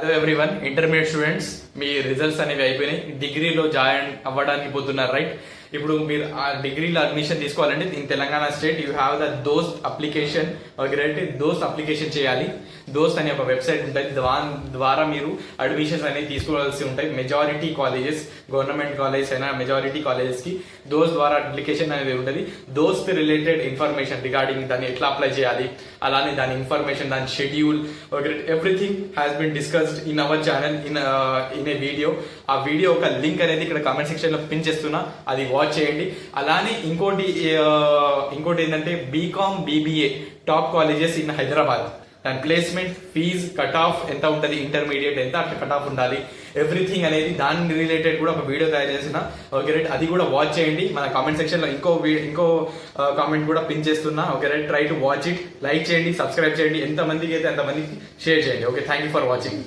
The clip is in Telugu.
హలో ఎవ్రీవన్, ఇంటర్మీడియట్ స్టూడెంట్స్ మీ రిజల్ట్స్ అనేవి అయిపోయినాయి. డిగ్రీలో జాయిన్ అవ్వడానికి పోతున్నారు, రైట్? ఇప్పుడు మీరు ఆ డిగ్రీలో అడ్మిషన్ తీసుకోవాలంటే in Telangana state you have the దోస్త్ అప్లికేషన్. దోస్త్ అప్లికేషన్ చేయాలి. దోస్త్ అనే ఒక వెబ్సైట్ ఉంటుంది, దాని ద్వారా మీరు అడ్మిషన్స్ అనేది తీసుకోవాల్సి ఉంటాయి. మెజారిటీ కాలేజెస్, గవర్నమెంట్ కాలేజెస్ అయినా మెజారిటీ కాలేజెస్ కి దోస్త్ ద్వారా అప్లికేషన్ అనేది ఉంటుంది. దోస్త్ రిలేటెడ్ ఇన్ఫర్మేషన్ రిగార్డింగ్ దాన్ని ఎట్లా అప్లై చేయాలి, అలానే దాని ఇన్ఫర్మేషన్, దాని schedule, everything has been discussed in our channel in a video. ఆ వీడియో ఒక లింక్ అనేది ఇక్కడ కామెంట్ సెక్షన్ లో పిన్ చేస్తున్నా, అది వాచ్ చేయండి. అలానే ఇంకోటి ఏంటంటే BCom BBA top colleges in Hyderabad, దాని ప్లేస్మెంట్, ఫీజ్, కట్ ఆఫ్ ఎంత ఉంటుంది, ఇంటర్మీడియట్ ఎంత అట్లా కట్ ఆఫ్ ఉండాలి, ఎవ్రీథింగ్ అనేది దాని రిలేటెడ్ కూడా ఒక వీడియో తయారు చేసిన. ఓకే రైట్, అది కూడా వాచ్ చేయండి. మన కామెంట్ సెక్షన్ లో ఇంకో కామెంట్ కూడా పిన్ చేస్తున్నా. Okay right, try to watch it. Like చేయండి, సబ్స్క్రైబ్ చేయండి, ఎంత మందికి అయితే అంతమందికి షేర్ చేయండి. Okay, thank you for watching.